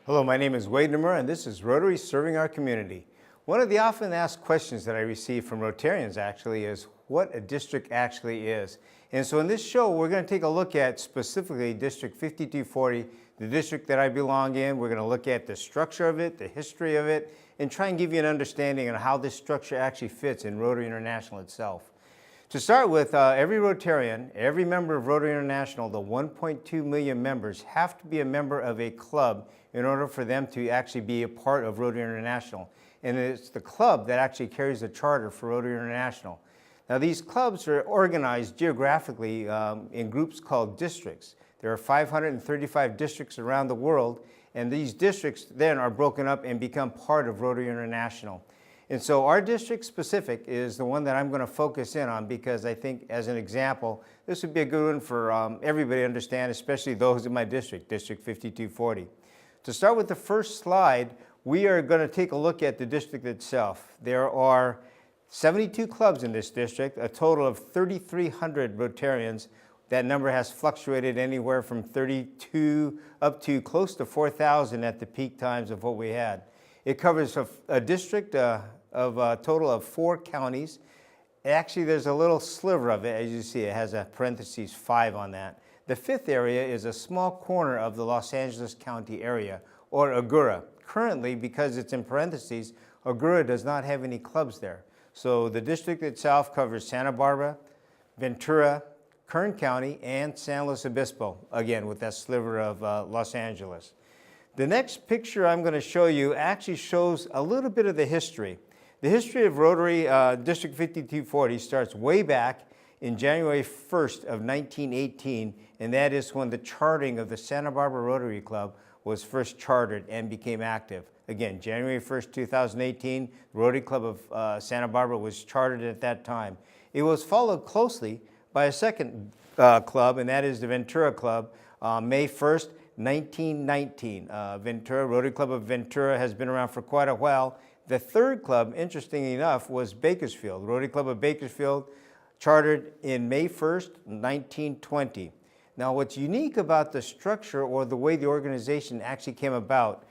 Hello, my name is Wade Nomura, and this is Rotary Serving Our Community. One of the often asked questions that I receive from Rotarians actually is what a district actually is. And so in this show, we're going to take a look at specifically District 5240, the district that I belong in. We're going to look at the structure of it, the history of it, and try and give you an understanding on how this structure actually fits in Rotary International itself. To start with, every Rotarian, every member of Rotary International, the 1.2 million members, have to be a member of a club in order for them to actually be a part of Rotary International. And it's the club that actually carries the charter for Rotary International. Now, these clubs are organized geographically in groups called districts. There are 535 districts around the world, and these districts then are broken up and become part of Rotary International. And so our district specific is the one that I'm going to focus in on because I think, as an example, this would be a good one for everybody to understand, especially those in my district, District 5240. To start with the first slide, we are going to take a look at the district itself. There are 72 clubs in this district, a total of 3,300 Rotarians. That number has fluctuated anywhere from 32 up to close to 4,000 at the peak times of what we had. It covers a district of a total of 4 counties. Actually, there's a little sliver of it. As you see, it has a parentheses 5 on that. The 5th area is a small corner of the Los Angeles County area, or Agoura. Currently, because it's in parentheses, Agoura does not have any clubs there. So the district itself covers Santa Barbara, Ventura, Kern County, and San Luis Obispo, again with that sliver of Los Angeles. The next picture I'm going to show you actually shows a little bit of the history. The history of Rotary District 5240 starts way back in January 1st of 1918, and that is when the chartering of the Santa Barbara Rotary Club was first chartered and became active. Again, January 1st, 2018, the Rotary Club of Santa Barbara was chartered at that time. It was followed closely by a second club, and that is the Ventura Club, May 1st, 1919. Ventura, Rotary Club of Ventura has been around for quite a while. The third club, interestingly enough, was Bakersfield. Rotary Club of Bakersfield, chartered in May 1st, 1920. Now, what's unique about the structure or the way the organization actually came about,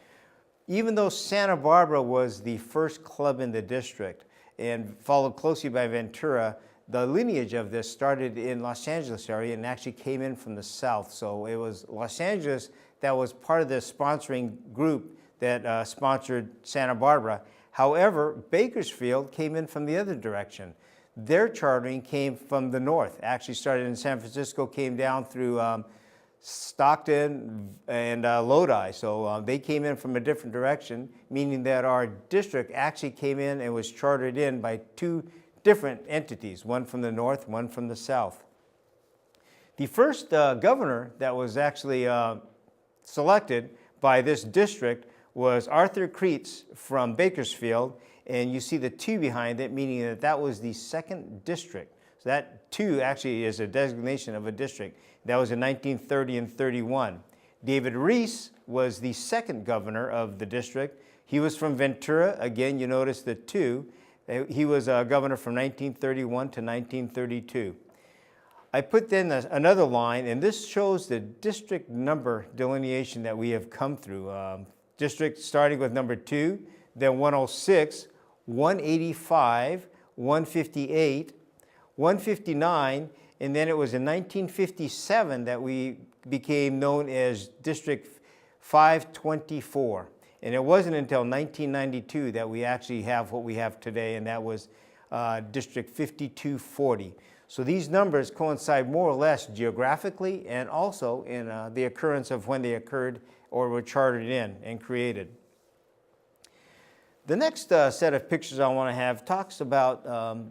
even though Santa Barbara was the first club in the district and followed closely by Ventura, the lineage of this started in Los Angeles area and actually came in from the south. So it was Los Angeles that was part of the sponsoring group that sponsored Santa Barbara. However, Bakersfield came in from the other direction. Their chartering came from the north, actually started in San Francisco, came down through Stockton and Lodi. So they came in from a different direction, meaning that our district actually came in and was chartered in by 2 different entities, one from the north, one from the south. The first governor that was actually selected by this district was Arthur Kreitz from Bakersfield, and you see the 2 behind it, meaning that that was the 2nd district. So that 2 actually is a designation of a district. That was in 1930 and 31. David Reese was the 2nd governor of the district. He was from Ventura. Again, you notice the 2. He was a governor from 1931 to 1932. I put in another line, and this shows the district number delineation that we have come through. District starting with number 2, then 106, 185, 158, 159, and then it was in 1957 that we became known as District 524. And it wasn't until 1992 that we actually have what we have today, and that was District 5240. So these numbers coincide more or less geographically and also in the occurrence of when they occurred or were chartered in and created. The next set of pictures I want to have talks about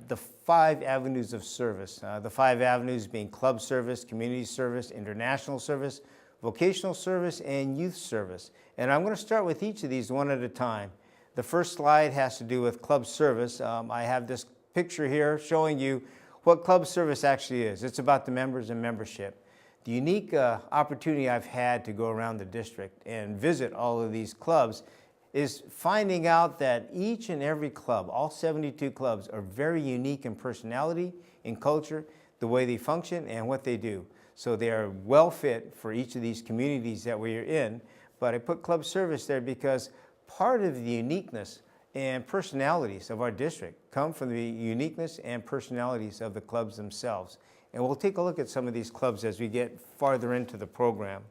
the 5 avenues of service. The 5 avenues being club service, community service, international service, vocational service, and youth service. And I'm going to start with each of these one at a time. The first slide has to do with club service. I have this picture here showing you what club service actually is. It's about the members and membership. The unique opportunity I've had to go around the district and visit all of these clubs is finding out that each and every club, all 72 clubs, are very unique in personality, in culture, the way they function, and what they do. So they are well fit for each of these communities that we are in. but I put club service there because part of the uniqueness and personalities of our district come from the uniqueness and personalities of the clubs themselves. And we'll take a look at some of these clubs as we get farther into the program.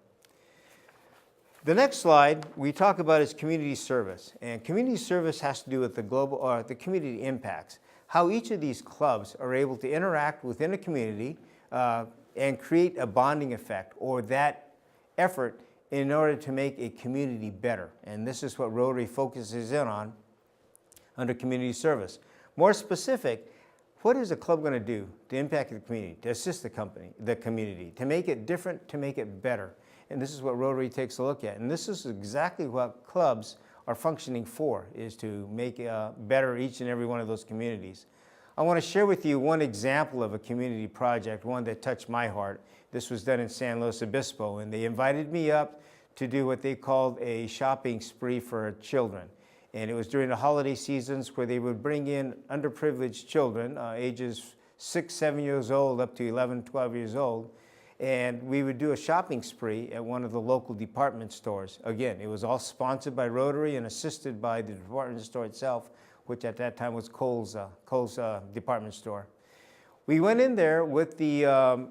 The next slide we talk about is community service. And community service has to do with the global or the community impacts. How each of these clubs are able to interact within a community and create a bonding effect or that effort in order to make a community better. And this is what Rotary focuses in on under community service. More specific, what is a club going to do to impact the community, to assist the community, to make it different, to make it better? And this is what Rotary takes a look at. And this is exactly what clubs are functioning for, is to make better each and every one of those communities. I want to share with you one example of a community project, one that touched my heart. This was done in San Luis Obispo, and they invited me up to do what they called a shopping spree for children. And it was during the holiday seasons where they would bring in underprivileged children, ages 6, 7 years old up to 11, 12 years old, and we would do a shopping spree at one of the local department stores. Again, it was all sponsored by Rotary and assisted by the department store itself, which at that time was Kohl's department store. We went in there with the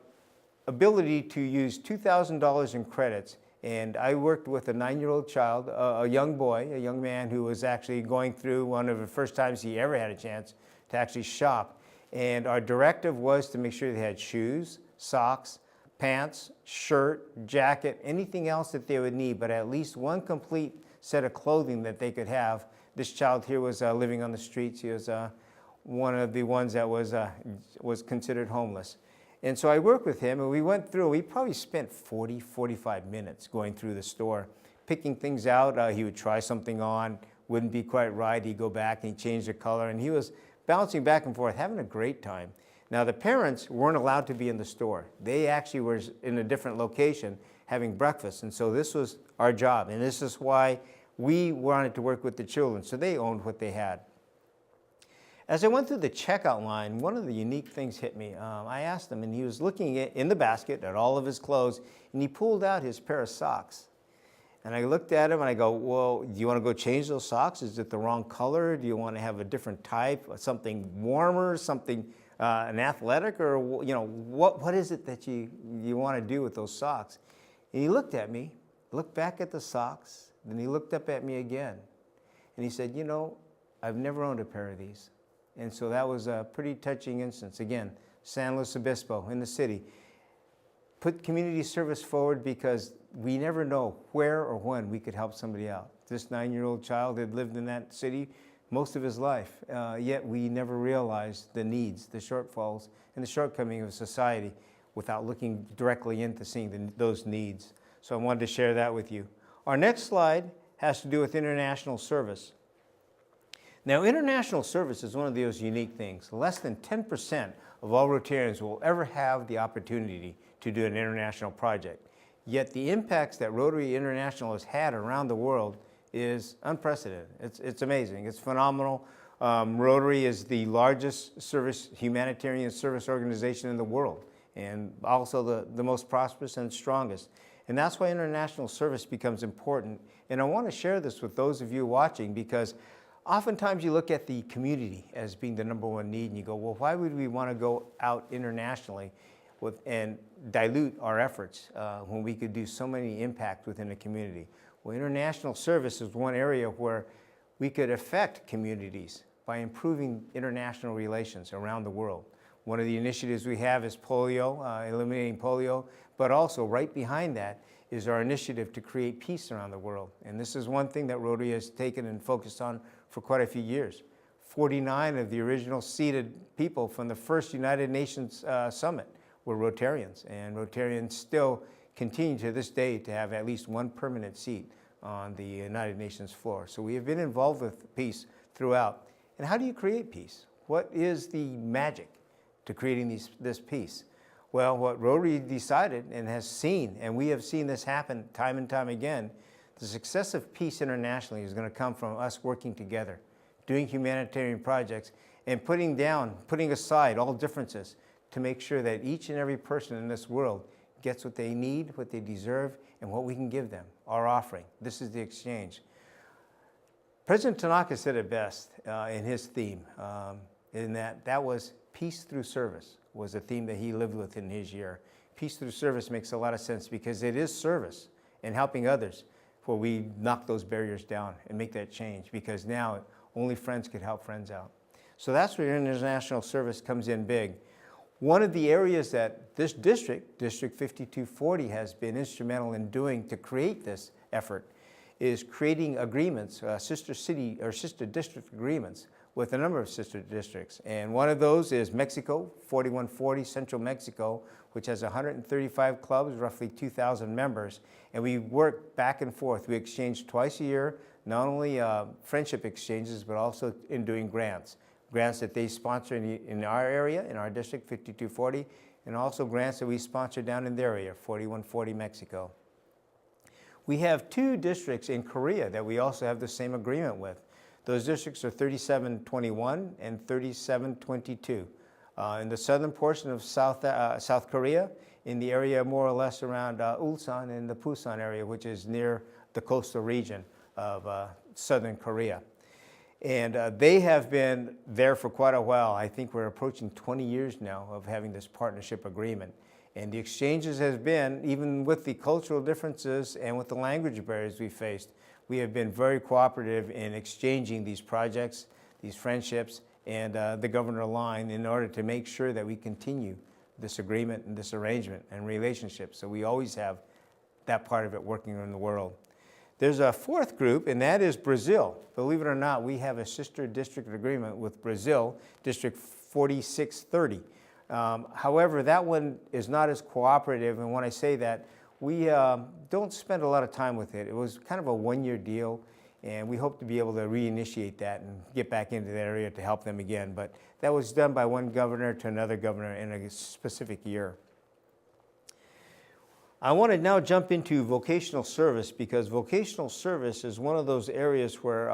ability to use $2,000 in credits, and I worked with a 9-year-old child, a young boy, a young man who was actually going through one of the first times he ever had a chance to actually shop. And our directive was to make sure they had shoes, socks, pants, shirt, jacket, anything else that they would need, but at least one complete set of clothing that they could have. This child here was living on the streets. He was one of the ones that was considered homeless. And so I worked with him, and we went through, we probably spent 40, 45 minutes going through the store, picking things out. He would try something on, wouldn't be quite right. He'd go back and he'd change the color, and he was bouncing back and forth, having a great time. Now, the parents weren't allowed to be in the store. They actually were in a different location having breakfast, and so this was our job, and this is why we wanted to work with the children, so they owned what they had. As I went through the checkout line, one of the unique things hit me. I asked him, and he was looking in the basket at all of his clothes, and he pulled out his pair of socks. And I looked at him, and I go, well, do you want to go change those socks? Is it the wrong color? Do you want to have a different type, something warmer, something an athletic, or what is it that you want to do with those socks? And he looked at me, looked back at the socks, then he looked up at me again, and he said, I've never owned a pair of these. And so that was a pretty touching instance. Again, San Luis Obispo in the city. Put community service forward because we never know where or when we could help somebody out. This 9-year-old child had lived in that city most of his life, yet we never realized the needs, the shortfalls, and the shortcomings of society without looking directly into seeing those needs. So I wanted to share that with you. Our next slide has to do with international service. Now, international service is one of those unique things. Less than 10% of all Rotarians will ever have the opportunity to do an international project. Yet the impacts that Rotary International has had around the world is unprecedented. It's amazing. It's phenomenal. Rotary is the largest humanitarian service organization in the world, and also the most prosperous and strongest. And that's why international service becomes important. And I want to share this with those of you watching, because oftentimes you look at the community as being the number one need, and you go, well, why would we want to go out internationally and dilute our efforts when we could do so many impact within a community? Well, international service is one area where we could affect communities by improving international relations around the world. One of the initiatives we have is polio, eliminating polio, but also right behind that is our initiative to create peace around the world. And this is one thing that Rotary has taken and focused on for quite a few years. 49 of the original seated people from the first United Nations summit were Rotarians, and Rotarians still continue to this day to have at least one permanent seat on the United Nations floor. So we have been involved with peace throughout. And how do you create peace? What is the magic to creating this peace? Well, what Rotary decided and has seen, and we have seen this happen time and time again, the success of peace internationally is going to come from us working together, doing humanitarian projects, and putting aside all differences to make sure that each and every person in this world gets what they need, what they deserve, and what we can give them, our offering. This is the exchange. President Tanaka said it best in his theme, in that was peace through service was a theme that he lived with in his year. Peace through service makes a lot of sense because it is service and helping others where we knock those barriers down and make that change, because now only friends could help friends out. So that's where international service comes in big. One of the areas that this district, District 5240, has been instrumental in doing to create this effort is creating agreements, sister city or sister district agreements with a number of sister districts. And one of those is Mexico, 4140, Central Mexico, which has 135 clubs, roughly 2,000 members. And we work back and forth. We exchange twice a year, not only friendship exchanges, but also in doing grants. Grants that they sponsor in our area, in our district, 5240, and also grants that we sponsor down in their area, 4140 Mexico. We have 2 districts in Korea that we also have the same agreement with. Those districts are 3721 and 3722. In the southern portion of South Korea, in the area more or less around Ulsan and the Busan area, which is near the coastal region of southern Korea. And they have been there for quite a while. I think we're approaching 20 years now of having this partnership agreement. And the exchanges has been, even with the cultural differences and with the language barriers we faced, we have been very cooperative in exchanging these projects, these friendships, and the governor line in order to make sure that we continue this agreement and this arrangement and relationship. So we always have that part of it working in the world. There's a 4th group, and that is Brazil. Believe it or not, we have a sister district agreement with Brazil, District 4630. However, that one is not as cooperative, and when I say that, we don't spend a lot of time with it. It was kind of a 1-year deal, and we hope to be able to reinitiate that and get back into that area to help them again. But that was done by one governor to another governor in a specific year. I want to now jump into vocational service, because vocational service is one of those areas where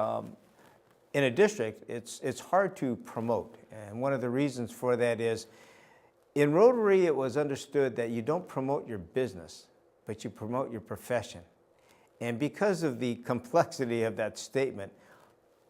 in a district it's hard to promote. And one of the reasons for that is in Rotary it was understood that you don't promote your business, but you promote your profession. And because of the complexity of that statement,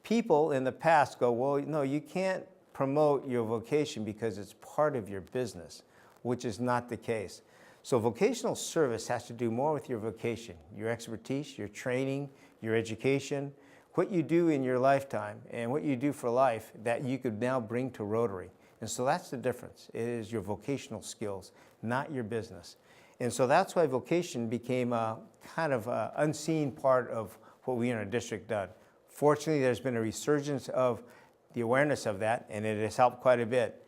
people in the past go, well, no, you can't promote your vocation because it's part of your business, which is not the case. So vocational service has to do more with your vocation, your expertise, your training, your education, what you do in your lifetime and what you do for life that you could now bring to Rotary. And so that's the difference. It is your vocational skills, not your business. And so that's why vocation became a kind of a unseen part of what we in our district done. Fortunately, there's been a resurgence of the awareness of that, and it has helped quite a bit.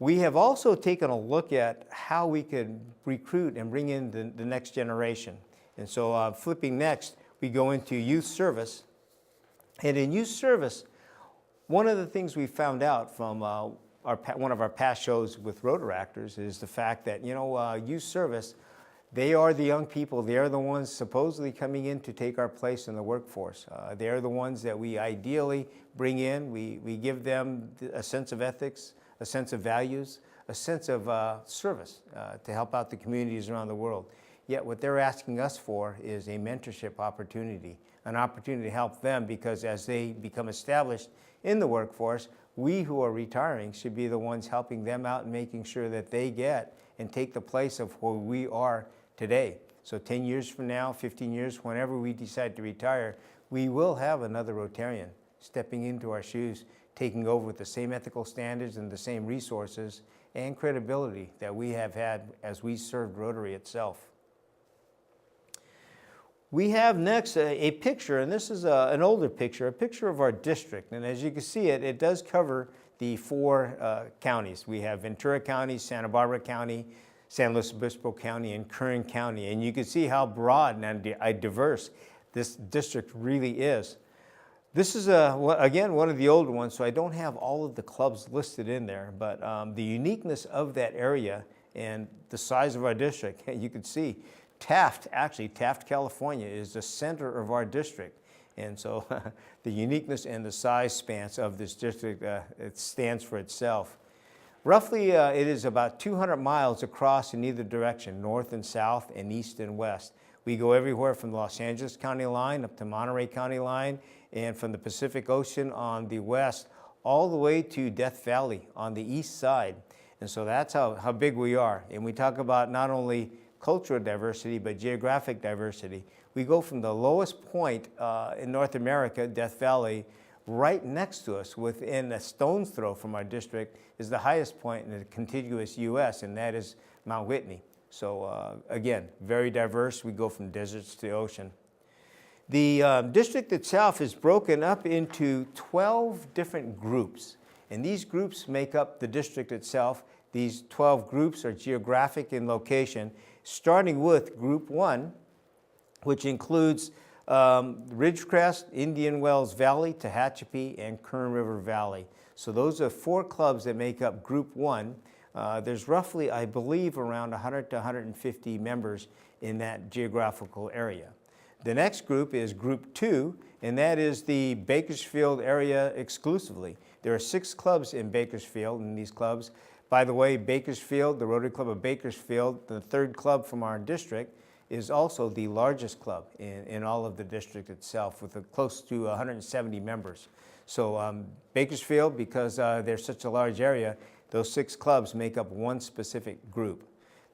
We have also taken a look at how we could recruit and bring in the next generation. And so flipping next, we go into youth service. And in youth service, one of the things we found out from one of our past shows with Rotaractors is the fact that, youth service, they are the young people. They are the ones supposedly coming in to take our place in the workforce. They are the ones that we ideally bring in. We give them a sense of ethics, a sense of values, a sense of service to help out the communities around the world. Yet what they're asking us for is a mentorship opportunity, an opportunity to help them, because as they become established in the workforce, we who are retiring should be the ones helping them out and making sure that they get and take the place of where we are today. So 10 years from now, 15 years, whenever we decide to retire, we will have another Rotarian stepping into our shoes, taking over with the same ethical standards and the same resources and credibility that we have had as we served Rotary itself. We have next a picture, and this is an older picture, a picture of our district. And as you can see, it does cover the 4 counties. We have Ventura County, Santa Barbara County, San Luis Obispo County, and Kern County. And you can see how broad and diverse this district really is. This is, again, one of the older ones, so I don't have all of the clubs listed in there, but the uniqueness of that area and the size of our district, you can see Taft, California is the center of our district. And so the uniqueness and the size spans of this district, it stands for itself. Roughly, it is about 200 miles across in either direction, north and south and east and west. We go everywhere from the Los Angeles County line up to Monterey County line, and from the Pacific Ocean on the west all the way to Death Valley on the east side. And so that's how big we are. And we talk about not only cultural diversity, but geographic diversity. We go from the lowest point in North America, Death Valley, right next to us, within a stone's throw from our district, is the highest point in the contiguous U.S., and that is Mount Whitney. So again, very diverse. We go from deserts to the ocean. The district itself is broken up into 12 different groups, and these groups make up the district itself. These 12 groups are geographic in location, starting with Group 1, which includes Ridgecrest, Indian Wells Valley, Tehachapi, and Kern River Valley. So those are 4 clubs that make up Group 1. There's roughly, I believe, around 100 to 150 members in that geographical area. The next group is Group 2, and that is the Bakersfield area exclusively. There are 6 clubs in Bakersfield, and these clubs, by the way, Bakersfield, the Rotary Club of Bakersfield, the 3rd club from our district, is also the largest club in all of the district itself, with close to 170 members. So Bakersfield, because they're such a large area, those 6 clubs make up one specific group.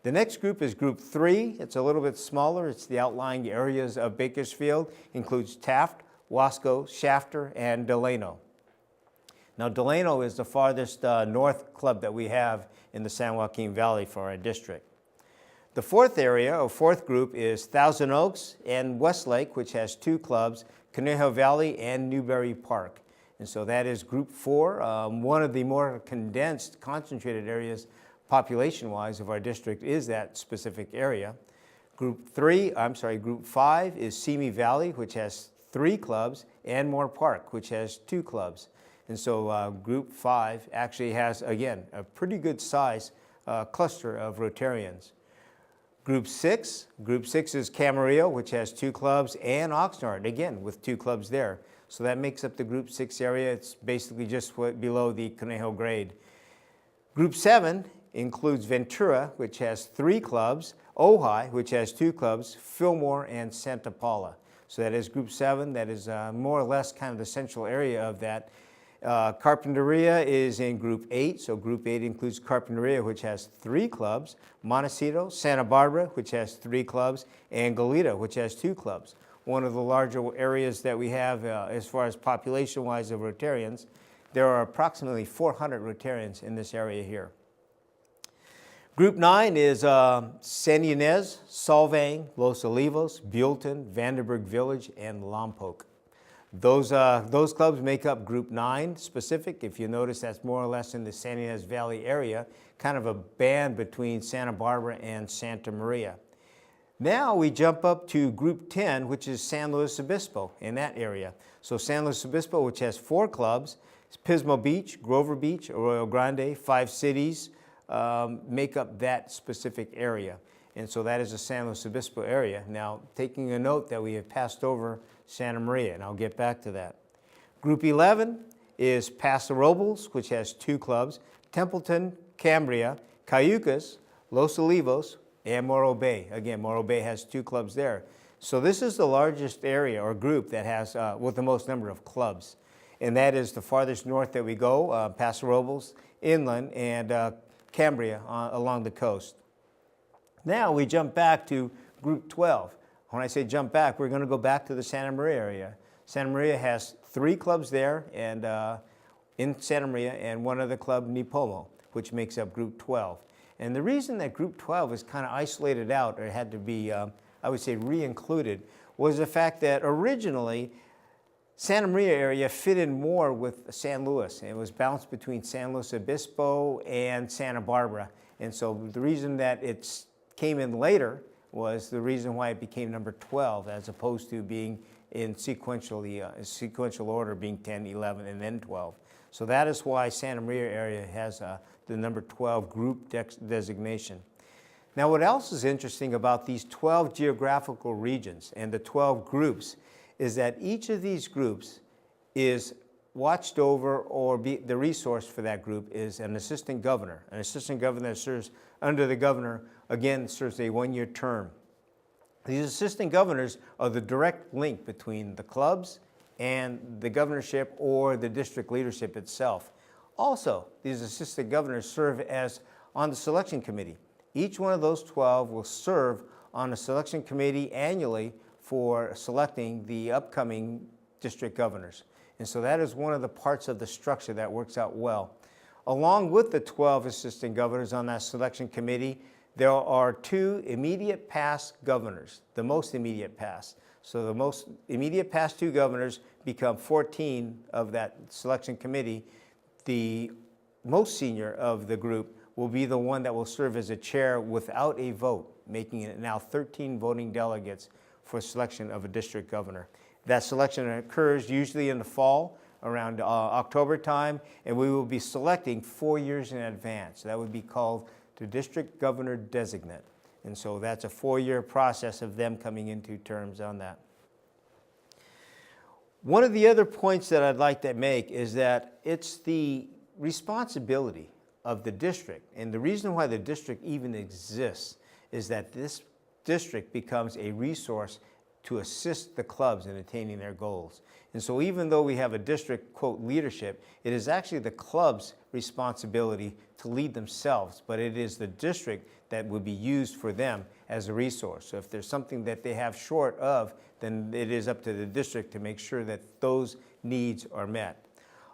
The next group is Group 3. It's a little bit smaller. It's the outlying areas of Bakersfield. Includes Taft, Wasco, Shafter, and Delano. Now Delano is the farthest north club that we have in the San Joaquin Valley for our district. The 4th area, or 4th group, is Thousand Oaks and Westlake, which has 2 clubs, Conejo Valley and Newberry Park. And so that is Group 4. One of the more condensed, concentrated areas population-wise of our district is that specific area. Group 5 is Simi Valley, which has 3 clubs, and Moore Park, which has 2 clubs. And so Group 5 actually has, again, a pretty good size cluster of Rotarians. Group 6 is Camarillo, which has 2 clubs, and Oxnard, again, with 2 clubs there. So that makes up the Group 6 area. It's basically just below the Conejo grade. Group 7 includes Ventura, which has 3 clubs, Ojai, which has 2 clubs, Fillmore, and Santa Paula. So that is Group 7. That is more or less kind of the central area of that. Carpinteria is in Group 8, so Group 8 includes Carpinteria, which has 3 clubs, Montecito, Santa Barbara, which has 3 clubs, and Goleta, which has 2 clubs. One of the larger areas that we have as far as population-wise of Rotarians. There are approximately 400 Rotarians in this area here. Group 9 is San Ynez, Solvang, Los Olivos, Buellton, Vandenberg Village, and Lompoc. Those clubs make up Group 9 specific. If you notice, that's more or less in the San Ynez Valley area, kind of a band between Santa Barbara and Santa Maria. Now we jump up to Group 10, which is San Luis Obispo in that area. So San Luis Obispo, which has 4 clubs, Pismo Beach, Grover Beach, Arroyo Grande, 5 cities make up that specific area. And so that is the San Luis Obispo area. Now, taking a note that we have passed over Santa Maria, and I'll get back to that. Group 11 is Paso Robles, which has 2 clubs, Templeton, Cambria, Cayucas, Los Olivos, and Morro Bay. Again, Morro Bay has 2 clubs there. So this is the largest area or group that has with the most number of clubs. And that is the farthest north that we go, Paso Robles, inland, and Cambria along the coast. Now we jump back to Group 12. When I say jump back, we're going to go back to the Santa Maria area. Santa Maria has 3 clubs there, and in Santa Maria, and one other club, Nipomo, which makes up Group 12. And the reason that Group 12 is kind of isolated out, or had to be, I would say, re-included, was the fact that originally Santa Maria area fit in more with San Luis. It was bounced between San Luis Obispo and Santa Barbara. And so the reason that it came in later was the reason why it became number 12, as opposed to being in sequential order, being 10, 11, and then 12. So that is why Santa Maria area has the number 12 group designation. Now, what else is interesting about these 12 geographical regions and the 12 groups is that each of these groups is watched over, or the resource for that group is an assistant governor. An assistant governor that serves under the governor, again, serves a 1-year term. These assistant governors are the direct link between the clubs and the governorship or the district leadership itself. Also, these assistant governors serve as on the selection committee. Each one of those 12 will serve on a selection committee annually for selecting the upcoming district governors. And so that is one of the parts of the structure that works out well. Along with the 12 assistant governors on that selection committee, there are 2 immediate past governors, the most immediate past. So the most immediate past 2 governors become 14 of that selection committee. The most senior of the group will be the one that will serve as a chair without a vote, making it now 13 voting delegates for selection of a district governor. That selection occurs usually in the fall, around October time, and we will be selecting 4 years in advance. That would be called the district governor designate. And so that's a 4-year process of them coming into terms on that. One of the other points that I'd like to make is that it's the responsibility of the district, and the reason why the district even exists is that this district becomes a resource to assist the clubs in attaining their goals. And so even though we have a district, quote, leadership, it is actually the club's responsibility to lead themselves, but it is the district that would be used for them as a resource. So if there's something that they have short of, then it is up to the district to make sure that those needs are met.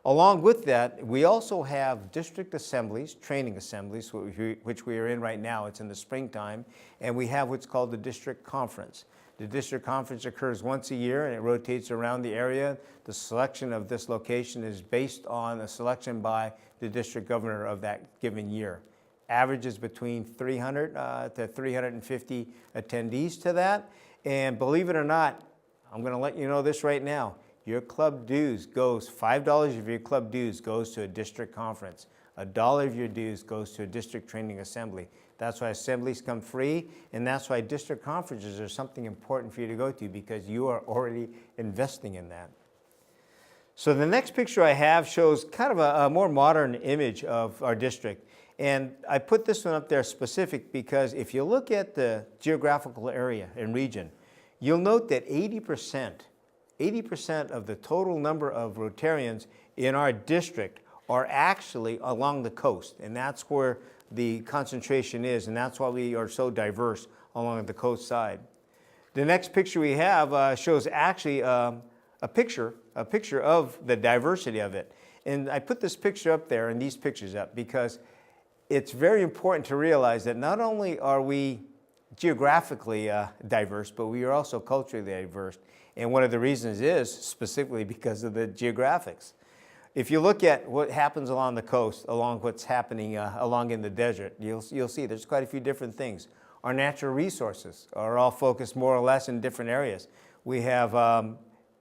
Along with that, we also have district assemblies, training assemblies, which we are in right now. It's in the springtime, and we have what's called the district conference. The district conference occurs once a year, and it rotates around the area. The selection of this location is based on a selection by the district governor of that given year. Averages between 300 to 350 attendees to that. And believe it or not, I'm going to let you know this right now. Your club dues goes, $5 of your club dues goes to a district conference. $1 of your dues goes to a district training assembly. That's why assemblies come free, and that's why district conferences are something important for you to go to, because you are already investing in that. So the next picture I have shows kind of a more modern image of our district. And I put this one up there specific because if you look at the geographical area and region, you'll note that 80% of the total number of Rotarians in our district are actually along the coast, and that's where the concentration is, and that's why we are so diverse along the coast side. The next picture we have shows actually a picture of the diversity of it. And I put this picture up there and these pictures up because it's very important to realize that not only are we geographically diverse, but we are also culturally diverse. And one of the reasons is specifically because of the geographics. If you look at what happens along the coast, along what's happening along in the desert, you'll see there's quite a few different things. Our natural resources are all focused more or less in different areas. We have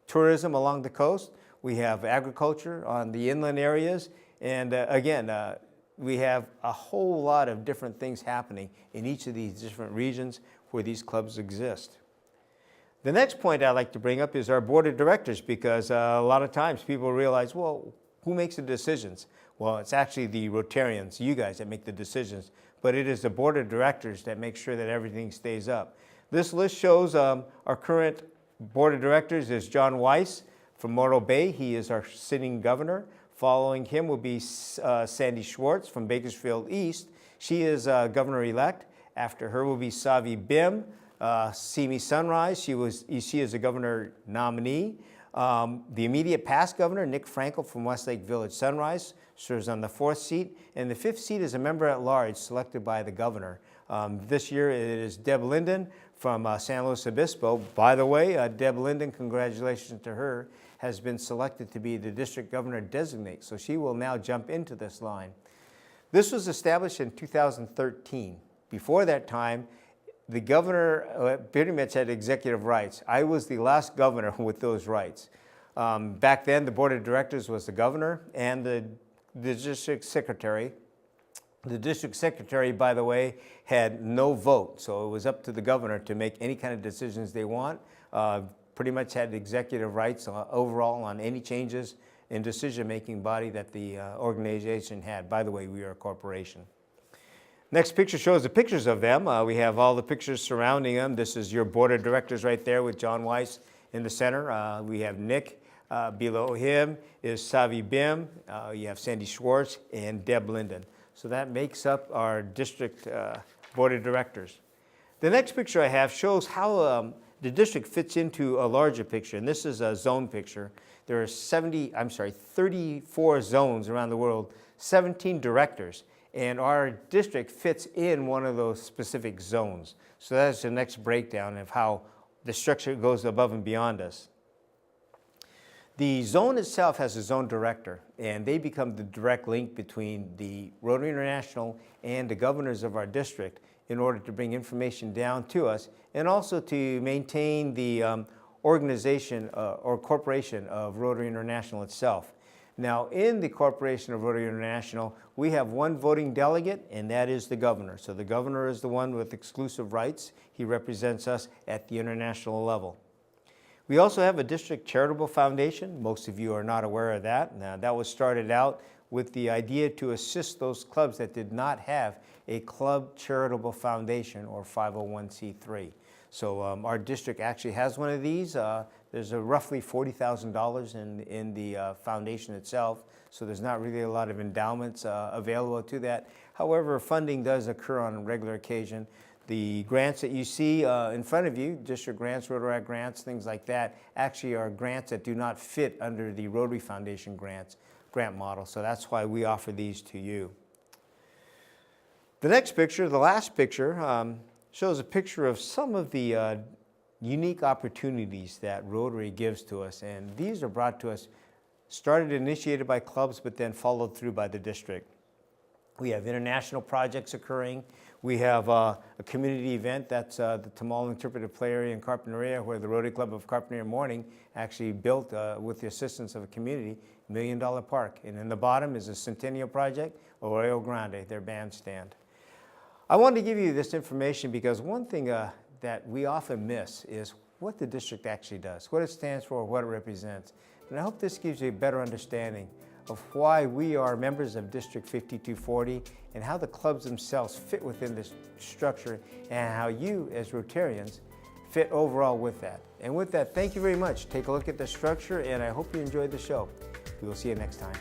tourism along the coast. We have agriculture on the inland areas. And again, we have a whole lot of different things happening in each of these different regions where these clubs exist. The next point I'd like to bring up is our board of directors, because a lot of times people realize, well, who makes the decisions? Well, it's actually the Rotarians, you guys, that make the decisions, but it is the board of directors that make sure that everything stays up. This list shows our current board of directors is John Weiss from Morro Bay. He is our sitting governor. Following him will be Sandy Schwartz from Bakersfield East. She is governor-elect. After her will be Savi Bim. Simi Sunrise, she is a governor nominee. The immediate past governor, Nick Frankel from Westlake Village Sunrise, serves on the 4th seat. And the 5th seat is a member at large selected by the governor. This year it is Deb Linden from San Luis Obispo. By the way, Deb Linden, congratulations to her, has been selected to be the district governor designate. So she will now jump into this line. This was established in 2013. Before that time, the governor pretty much had executive rights. I was the last governor with those rights. Back then, the board of directors was the governor and the district secretary. The district secretary, by the way, had no vote, so it was up to the governor to make any kind of decisions they want. Pretty much had executive rights overall on any changes in decision-making body that the organization had. By the way, we are a corporation. Next picture shows the pictures of them. We have all the pictures surrounding them. This is your board of directors right there with John Weiss in the center. We have Nick. Below him is Savi Bim. You have Sandy Schwartz and Deb Linden. So that makes up our district board of directors. The next picture I have shows how the district fits into a larger picture, and this is a zone picture. There are 34 zones around the world, 17 directors. And our district fits in one of those specific zones. So that's the next breakdown of how the structure goes above and beyond us. The zone itself has a zone director, and they become the direct link between the Rotary International and the governors of our district in order to bring information down to us and also to maintain the organization or corporation of Rotary International itself. Now, in the Corporation of Rotary International, we have one voting delegate, and that is the governor. So the governor is the one with exclusive rights. He represents us at the international level. We also have a district charitable foundation. Most of you are not aware of that. Now, that was started out with the idea to assist those clubs that did not have a club charitable foundation or 501c3. So our district actually has one of these. There's roughly $40,000 in the foundation itself, so there's not really a lot of endowments available to that. However, funding does occur on a regular occasion. The grants that you see in front of you, district grants, Rotary Act grants, things like that, actually are grants that do not fit under the Rotary Foundation grant model, so that's why we offer these to you. The next picture, the last picture, shows a picture of some of the unique opportunities that Rotary gives to us, and these are brought to us, started and initiated by clubs, but then followed through by the district. We have international projects occurring. We have a community event that's the Tamal Interpretive Play Area in Carpinteria, where the Rotary Club of Carpinteria Morning actually built, with the assistance of a community, $1 million park. And in the bottom is a Centennial Project, Arroyo Grande, their bandstand. I wanted to give you this information because one thing that we often miss is what the district actually does, what it stands for, what it represents. And I hope this gives you a better understanding of why we are members of District 5240 and how the clubs themselves fit within this structure and how you as Rotarians fit overall with that. And with that, thank you very much. Take a look at the structure and I hope you enjoyed the show. We will see you next time.